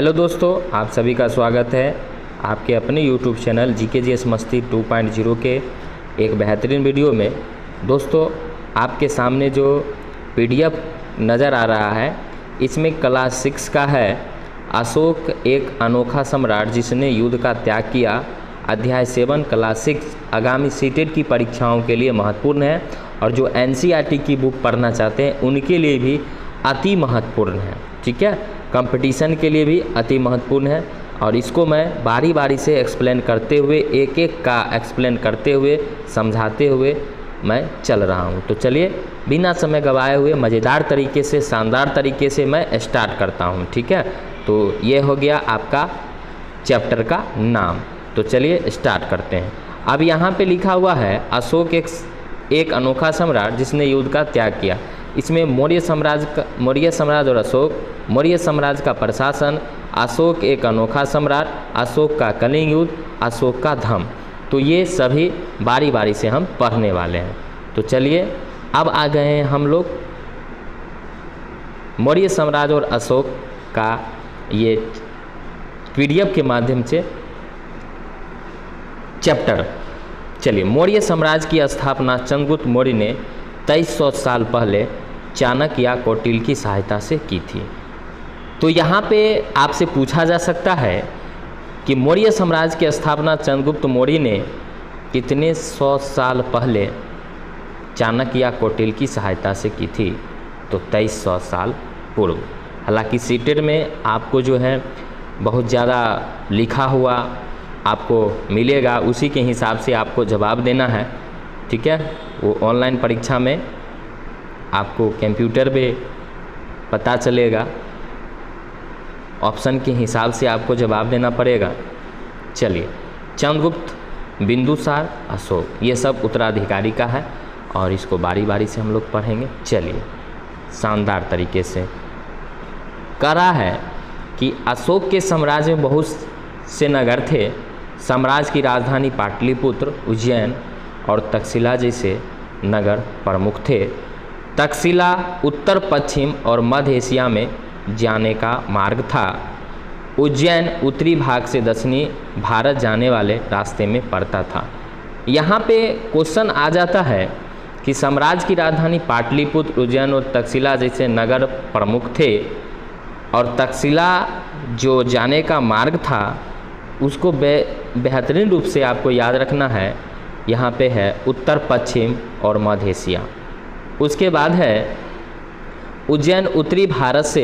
Hello दोस्तों, आप सभी का स्वागत है आपके अपने यूट्यूब चैनल GKGS मस्ती 2.0 के एक बेहतरीन वीडियो में। दोस्तों, आपके सामने जो PDF नज़र आ रहा है, इसमें क्लास 6 का है अशोक एक अनोखा सम्राट जिसने युद्ध का त्याग किया। अध्याय 7 क्लास 6 आगामी सीटेट की परीक्षाओं के लिए महत्वपूर्ण है और जो NCERT की बुक पढ़ना चाहते हैं उनके लिए भी अति महत्वपूर्ण है। ठीक है, कंपटीशन के लिए भी अति महत्वपूर्ण है और इसको मैं बारी बारी से एक्सप्लेन करते हुए एक एक का एक्सप्लेन करते हुए समझाते हुए मैं चल रहा हूँ। तो चलिए बिना समय गवाए हुए मज़ेदार तरीके से, शानदार तरीके से मैं स्टार्ट करता हूँ। ठीक है, तो ये हो गया आपका चैप्टर का नाम। तो चलिए स्टार्ट करते हैं। अब यहाँ पे लिखा हुआ है अशोक एक अनोखा सम्राट जिसने युद्ध का त्याग किया। इसमें मौर्य साम्राज्य और अशोक, मौर्य साम्राज्य का प्रशासन, अशोक एक अनोखा सम्राट, अशोक का कलिंग युद्ध, अशोक का धम्म। तो ये सभी बारी बारी से हम पढ़ने वाले हैं। तो चलिए अब आ गए हैं हम लोग मौर्य साम्राज्य और अशोक का ये PDF के माध्यम से चैप्टर। चलिए, मौर्य साम्राज्य की स्थापना चंद्रगुप्त मौर्य ने 2300 साल पहले चाणक्य या कौटिल्य की सहायता से की थी। तो यहाँ पे आपसे पूछा जा सकता है कि मौर्य साम्राज्य की स्थापना चंद्रगुप्त मौर्य ने कितने 100 साल पहले चाणक्य या कौटिल्य की सहायता से की थी? तो 2300 साल पूर्व। हालांकि सीटेट में आपको जो है बहुत ज़्यादा लिखा हुआ आपको मिलेगा, उसी के हिसाब से आपको जवाब देना है। ठीक है, वो ऑनलाइन परीक्षा में आपको कंप्यूटर पे पता चलेगा, ऑप्शन के हिसाब से आपको जवाब देना पड़ेगा। चलिए, चंद्रगुप्त, बिंदुसार, अशोक, ये सब उत्तराधिकारी का है और इसको बारी बारी से हम लोग पढ़ेंगे। चलिए, शानदार तरीके से कह रहा है कि अशोक के साम्राज्य में बहुत से नगर थे। साम्राज्य की राजधानी पाटलिपुत्र, उज्जैन और तक्षशिला जैसे नगर प्रमुख थे। तक्षशिला उत्तर पश्चिम और मध्य एशिया में जाने का मार्ग था। उज्जैन उत्तरी भाग से दक्षिणी भारत जाने वाले रास्ते में पड़ता था। यहाँ पे क्वेश्चन आ जाता है कि साम्राज्य की राजधानी पाटलिपुत्र, उज्जैन और तक्षशिला जैसे नगर प्रमुख थे और तक्षशिला जो जाने का मार्ग था उसको बेहतरीन रूप से आपको याद रखना है। यहाँ पे है उत्तर पश्चिम और मध्य एशिया। उसके बाद है उज्जैन उत्तरी भारत से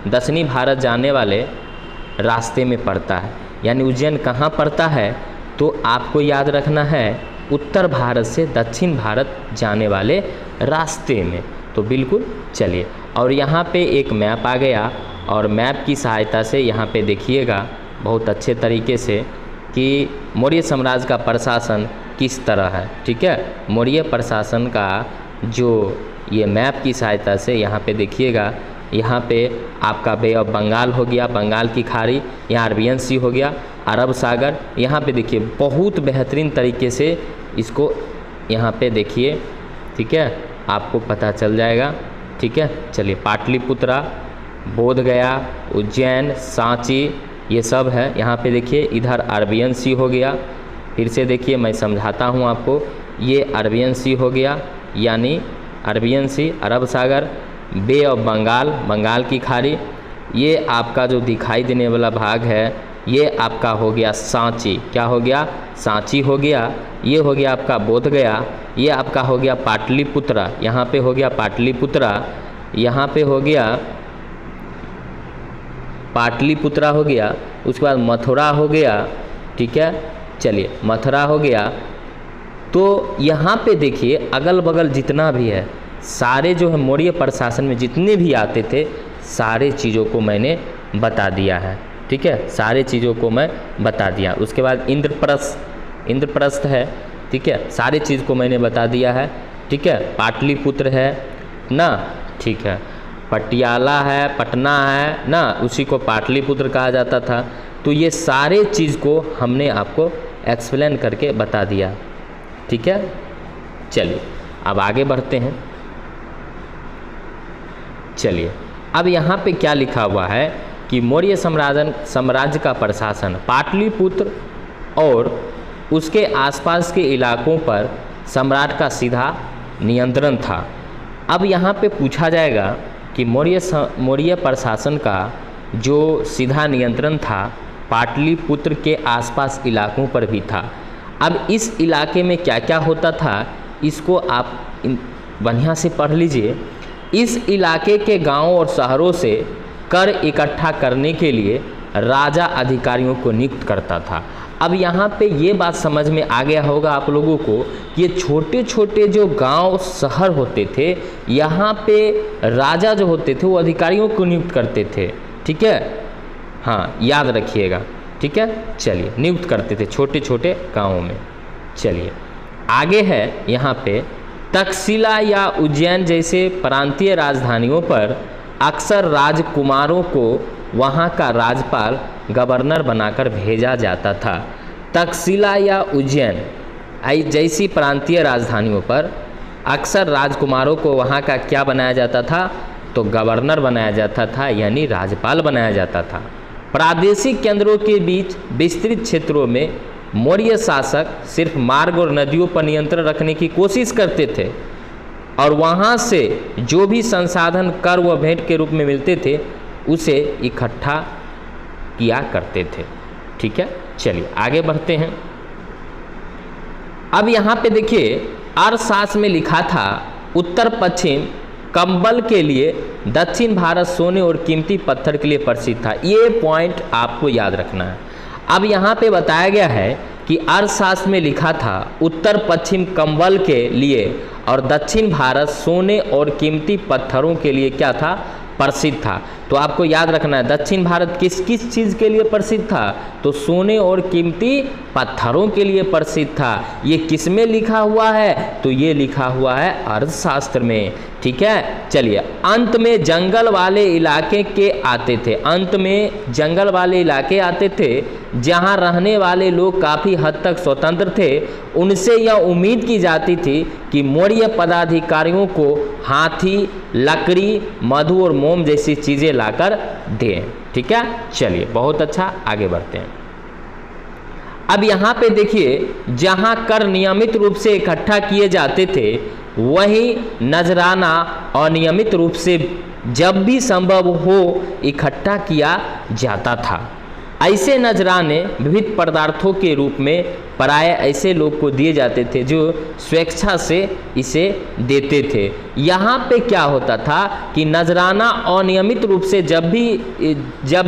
दक्षिणी भारत जाने वाले रास्ते में पड़ता है। यानी उज्जैन कहाँ पड़ता है? तो आपको याद रखना है उत्तर भारत से दक्षिण भारत जाने वाले रास्ते में। तो बिल्कुल चलिए, और यहाँ पे एक मैप आ गया और मैप की सहायता से यहाँ पे देखिएगा बहुत अच्छे तरीके से कि मौर्य साम्राज्य का प्रशासन किस तरह है। ठीक है, मौर्य प्रशासन का जो ये मैप की सहायता से यहाँ पे देखिएगा, यहाँ पे आपका बे ऑफ बंगाल हो गया, बंगाल की खाड़ी, यहाँ अरबियन सी हो गया, अरब सागर। यहाँ पे देखिए बहुत बेहतरीन तरीके से इसको यहाँ पे देखिए। ठीक है, आपको पता चल जाएगा। ठीक है, चलिए, पाटलिपुत्रा, बोधगया, उज्जैन, सांची, ये सब है। यहाँ पे देखिए इधर अरबियन सी हो गया। फिर से देखिए, मैं समझाता हूँ आपको। ये अरबियन सी हो गया, यानी अरबियन सी, अरब सागर, बे ऑफ बंगाल, बंगाल की खाड़ी। ये आपका जो दिखाई देने वाला भाग है ये आपका हो गया सांची। क्या हो गया? सांची हो गया। ये हो गया आपका बोधगया। ये आपका हो गया पाटलिपुत्रा। यहाँ पे हो गया पाटलिपुत्रा। यहाँ पे हो गया पाटलिपुत्रा हो गया। उसके बाद मथुरा हो गया। ठीक है, चलिए, मथुरा हो गया। तो यहाँ पे देखिए अगल बगल जितना भी है सारे जो है मौर्य प्रशासन में जितने भी आते थे सारे चीज़ों को मैंने बता दिया है। ठीक है, सारे चीज़ों को मैं बता दिया। उसके बाद इंद्रप्रस्थ है। ठीक है, सारे चीज़ को मैंने बता दिया है। ठीक है, पाटलिपुत्र है ना, ठीक है, पटियाला है, पटना है ना, उसी को पाटलिपुत्र कहा जाता था। तो ये सारे चीज़ को हमने आपको एक्सप्लेन करके बता दिया। ठीक है, चलिए अब आगे बढ़ते हैं। चलिए अब यहाँ पे क्या लिखा हुआ है कि मौर्य साम्राज्य का प्रशासन पाटलिपुत्र और उसके आसपास के इलाकों पर सम्राट का सीधा नियंत्रण था। अब यहाँ पे पूछा जाएगा कि मौर्य प्रशासन का जो सीधा नियंत्रण था पाटलिपुत्र के आसपास इलाकों पर भी था। अब इस इलाके में क्या क्या होता था इसको आप बढ़िया से पढ़ लीजिए। इस इलाके के गांवों और शहरों से कर इकट्ठा करने के लिए राजा अधिकारियों को नियुक्त करता था। अब यहाँ पे ये बात समझ में आ गया होगा आप लोगों को कि ये छोटे छोटे जो गांव शहर होते थे यहाँ पे राजा जो होते थे वो अधिकारियों को नियुक्त करते थे। ठीक है, हाँ याद रखिएगा। ठीक है, चलिए नियुक्त करते थे छोटे छोटे गाँवों में। चलिए आगे है यहाँ पे तक्षशिला या उज्जैन जैसे प्रांतीय राजधानियों पर अक्सर राजकुमारों को वहाँ का राज्यपाल गवर्नर बनाकर भेजा जाता था। तक्षशिला या उज्जैन जैसी प्रांतीय राजधानियों पर अक्सर राजकुमारों को वहाँ का क्या बनाया जाता था, तो गवर्नर बनाया जाता था, यानी राज्यपाल बनाया जाता था। प्रादेशिक केंद्रों के बीच विस्तृत क्षेत्रों में मौर्य शासक सिर्फ मार्ग और नदियों पर नियंत्रण रखने की कोशिश करते थे और वहाँ से जो भी संसाधन कर व भेंट के रूप में मिलते थे उसे इकट्ठा किया करते थे। ठीक है, चलिए आगे बढ़ते हैं। अब यहाँ पे देखिए अर्थशास्त्र में लिखा था उत्तर पश्चिम कंबल के लिए, दक्षिण भारत सोने और कीमती पत्थर के लिए प्रसिद्ध था। ये पॉइंट आपको याद रखना है। अब यहाँ पे बताया गया है कि अर्थशास्त्र में लिखा था उत्तर पश्चिम कंबल के लिए और दक्षिण भारत सोने और कीमती पत्थरों के लिए क्या था, प्रसिद्ध था। तो आपको याद रखना है दक्षिण भारत किस किस चीज़ के लिए प्रसिद्ध था, तो सोने और कीमती पत्थरों के लिए प्रसिद्ध था। ये किस में लिखा हुआ है, तो ये लिखा हुआ है अर्थशास्त्र में। ठीक है, चलिए अंत में जंगल वाले इलाके के आते थे। अंत में जंगल वाले इलाके आते थे जहाँ रहने वाले लोग काफ़ी हद तक स्वतंत्र थे। उनसे यह उम्मीद की जाती थी कि मौर्य पदाधिकारियों को हाथी, लकड़ी, मधु और मोम जैसी चीज़ें लाकर दें। ठीक है, चलिए बहुत अच्छा, आगे बढ़ते हैं। अब यहाँ पे देखिए जहाँ कर नियमित रूप से इकट्ठा किए जाते थे वही नजराना अनियमित रूप से जब भी संभव हो इकट्ठा किया जाता था। ऐसे नजराने विविध पदार्थों के रूप में प्राय ऐसे लोग को दिए जाते थे जो स्वेच्छा से इसे देते थे। यहाँ पे क्या होता था कि नजराना अनियमित रूप से जब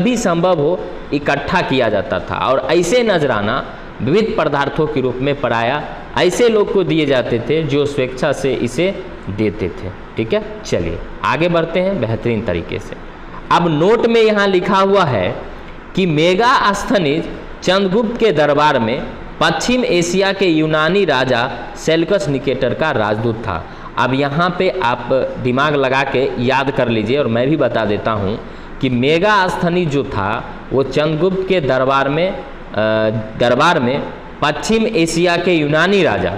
भी संभव हो इकट्ठा किया जाता था और ऐसे नजराना विविध पदार्थों के रूप में प्राय ऐसे लोग को दिए जाते थे जो स्वेच्छा से इसे देते थे। ठीक है, चलिए आगे बढ़ते हैं बेहतरीन तरीके से। अब नोट में यहाँ लिखा हुआ है कि मेगास्थनीज चंद्रगुप्त के दरबार में पश्चिम एशिया के यूनानी राजा सेल्कस निकेटर का राजदूत था। अब यहाँ पे आप दिमाग लगा के याद कर लीजिए और मैं भी बता देता हूँ कि मेगास्थनीज जो था वो चंद्रगुप्त के दरबार में पश्चिम एशिया के यूनानी राजा,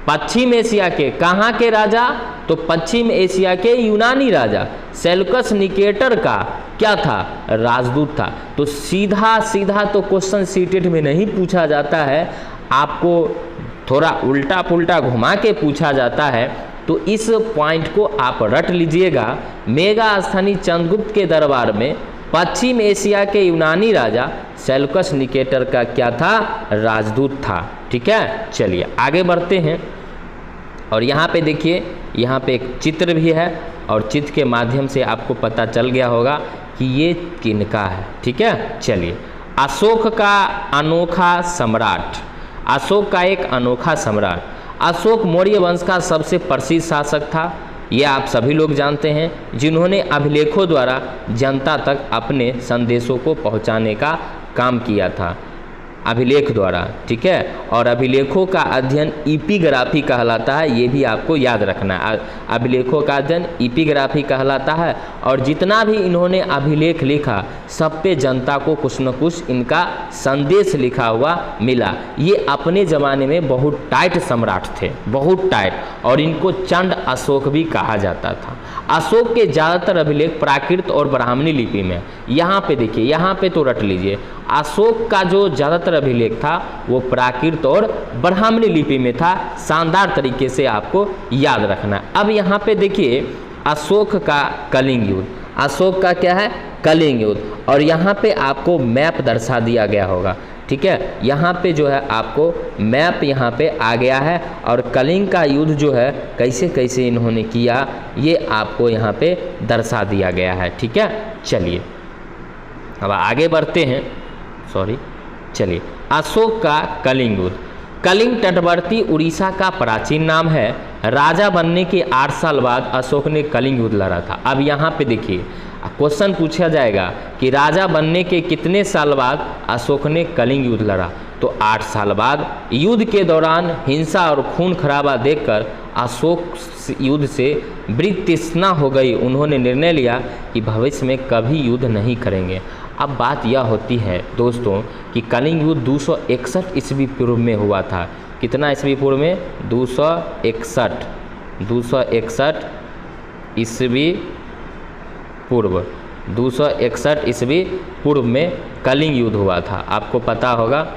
पश्चिम एशिया के कहाँ के राजा, तो पश्चिम एशिया के यूनानी राजा सेल्कस निकेटर का क्या था, राजदूत था। तो सीधा सीधा तो क्वेश्चन सीटेट में नहीं पूछा जाता है, आपको थोड़ा उल्टा पुल्टा घुमा के पूछा जाता है। तो इस पॉइंट को आप रट लीजिएगा। मेगास्थनी चंद्रगुप्त के दरबार में पश्चिम एशिया के यूनानी राजा सेल्कस निकेटर का क्या था, राजदूत था। ठीक है, चलिए आगे बढ़ते हैं। और यहाँ पे देखिए, यहाँ पे एक चित्र भी है और चित्र के माध्यम से आपको पता चल गया होगा कि ये किनका है। ठीक है, चलिए अशोक का अनोखा सम्राट, अशोक का एक अनोखा सम्राट। अशोक मौर्य वंश का सबसे प्रसिद्ध शासक था, ये आप सभी लोग जानते हैं, जिन्होंने अभिलेखों द्वारा जनता तक अपने संदेशों को पहुंचाने का काम किया था। अभिलेख द्वारा, ठीक है। और अभिलेखों का अध्ययन इपिग्राफी कहलाता है, ये भी आपको याद रखना है। अभिलेखों का अध्ययन इपिग्राफी कहलाता है। और जितना भी इन्होंने अभिलेख लिखा सब पे जनता को कुछ न कुछ इनका संदेश लिखा हुआ मिला। ये अपने ज़माने में बहुत टाइट सम्राट थे, बहुत टाइट, और इनको चंड अशोक भी कहा जाता था। अशोक के ज़्यादातर अभिलेख प्राकृत और ब्राह्मणी लिपि में, यहाँ पे देखिए, यहाँ पे तो रट लीजिए, अशोक का जो ज़्यादातर अभिलेख था वो प्राकृत और ब्राह्मणी लिपि में था। शानदार तरीके से आपको याद रखना है। अब यहाँ पे देखिए अशोक का कलिंग युद्ध, अशोक का क्या है, कलिंग युद्ध, और यहाँ पे आपको मैप दर्शा दिया गया होगा, ठीक है। यहाँ पे जो है आपको मैप यहाँ पे आ गया है, और कलिंग का युद्ध जो है कैसे कैसे इन्होंने किया ये आपको यहाँ पे दर्शा दिया गया है, ठीक है। चलिए अब आगे बढ़ते हैं, चलिए अशोक का कलिंग युद्ध। कलिंग तटवर्ती उड़ीसा का प्राचीन नाम है। राजा बनने के 8 साल बाद अशोक ने कलिंग युद्ध लड़ा था। अब यहाँ पे देखिए क्वेश्चन पूछा जाएगा कि राजा बनने के कितने साल बाद अशोक ने कलिंग युद्ध लड़ा, तो 8 साल बाद। युद्ध के दौरान हिंसा और खून खराबा देखकर अशोक युद्ध से वृत्तृष्णा हो गई। उन्होंने निर्णय लिया कि भविष्य में कभी युद्ध नहीं करेंगे। अब बात यह होती है दोस्तों कि कलिंग युद्ध 261 ईस्वी पूर्व में हुआ था। कितना ईस्वी पूर्व में? 261 ईस्वी पूर्व, 261 ईस्वी पूर्व में कलिंग युद्ध हुआ था। आपको पता होगा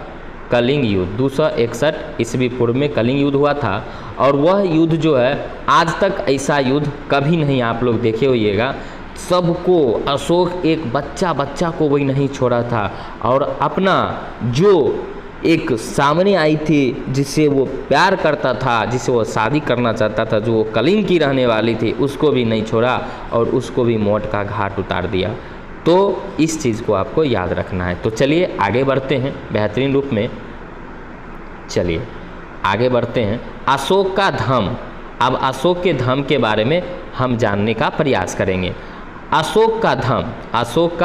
कलिंग युद्ध 261 ईस्वी पूर्व में कलिंग युद्ध हुआ था। और वह युद्ध जो है आज तक ऐसा युद्ध कभी नहीं आप लोग देखे होइएगा। सबको अशोक एक बच्चा को भी नहीं छोड़ा था, और अपना जो एक सामने आई थी जिससे वो प्यार करता था, जिसे वो शादी करना चाहता था, जो कलिंग की रहने वाली थी, उसको भी नहीं छोड़ा और उसको भी मौत का घाट उतार दिया। तो इस चीज़ को आपको याद रखना है। तो चलिए आगे बढ़ते हैं बेहतरीन रूप में। चलिए आगे बढ़ते हैं। अशोक का धर्म। अब अशोक के धर्म के बारे में हम जानने का प्रयास करेंगे। अशोक का धर्म, अशोक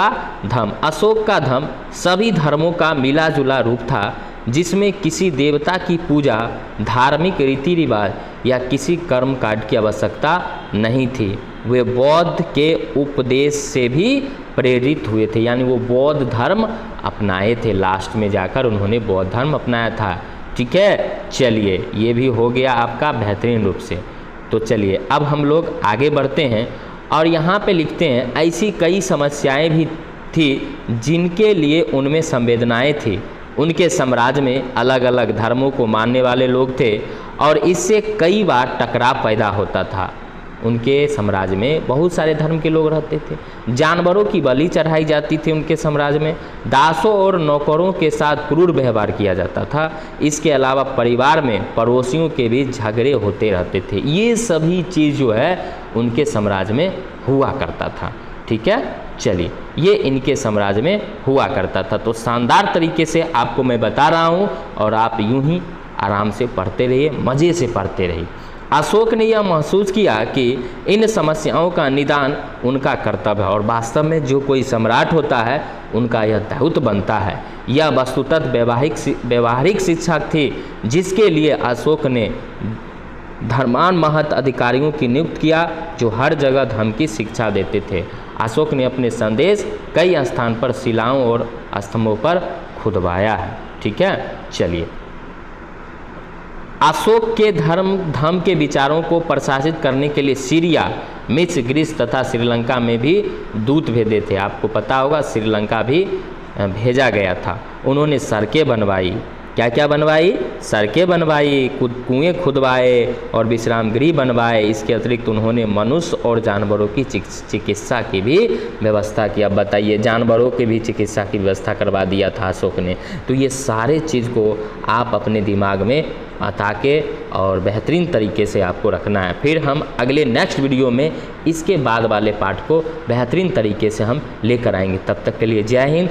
का धर्म सभी धर्मों का मिला जुला रूप था, जिसमें किसी देवता की पूजा, धार्मिक रीति रिवाज या किसी कर्म कांड की आवश्यकता नहीं थी। वे बौद्ध के उपदेश से भी प्रेरित हुए थे, यानी वो बौद्ध धर्म अपनाए थे। लास्ट में जाकर उन्होंने बौद्ध धर्म अपनाया था, ठीक है। चलिए ये भी हो गया आपका बेहतरीन रूप से। तो चलिए अब हम लोग आगे बढ़ते हैं, और यहाँ पे लिखते हैं ऐसी कई समस्याएं भी थी जिनके लिए उनमें संवेदनाएं थी। उनके साम्राज्य में अलग अलग धर्मों को मानने वाले लोग थे, और इससे कई बार टकराव पैदा होता था। उनके साम्राज्य में बहुत सारे धर्म के लोग रहते थे। जानवरों की बलि चढ़ाई जाती थी उनके साम्राज्य में। दासों और नौकरों के साथ क्रूर व्यवहार किया जाता था। इसके अलावा परिवार में पड़ोसियों के बीच झगड़े होते रहते थे। ये सभी चीज़ जो है उनके साम्राज्य में हुआ करता था, ठीक है। चलिए ये इनके साम्राज्य में हुआ करता था। तो शानदार तरीके से आपको मैं बता रहा हूँ, और आप यूं ही आराम से पढ़ते रहिए, मज़े से पढ़ते रहिए। अशोक ने यह महसूस किया कि इन समस्याओं का निदान उनका कर्तव्य है, और वास्तव में जो कोई सम्राट होता है उनका यह दायित्व बनता है। यह वस्तुतः व्यवहारिक शिक्षक थी, जिसके लिए अशोक ने धर्मान महत अधिकारियों की नियुक्त किया, जो हर जगह धर्म की शिक्षा देते थे। अशोक ने अपने संदेश कई स्थान पर शिलाओं और स्तंभों पर खुदवाया है, ठीक है। चलिए अशोक के धर्म के विचारों को प्रशासित करने के लिए सीरिया, मिस्र, ग्रीस तथा श्रीलंका में भी दूत भेजे थे। आपको पता होगा श्रीलंका भी भेजा गया था। उन्होंने सड़कें बनवाई, क्या क्या बनवाई? सड़कें बनवाई, कुएं खुदवाए और विश्राम गृह बनवाए। इसके अतिरिक्त उन्होंने मनुष्य और जानवरों की चिकित्सा की भी व्यवस्था की। अब बताइए, जानवरों की भी चिकित्सा की व्यवस्था करवा दिया था अशोक ने। तो ये सारे चीज़ को आप अपने दिमाग में बता के और बेहतरीन तरीके से आपको रखना है। फिर हम अगले नेक्स्ट वीडियो में इसके बाद वाले पार्ट को बेहतरीन तरीके से हम लेकर आएंगे। तब तक के लिए जय हिंद।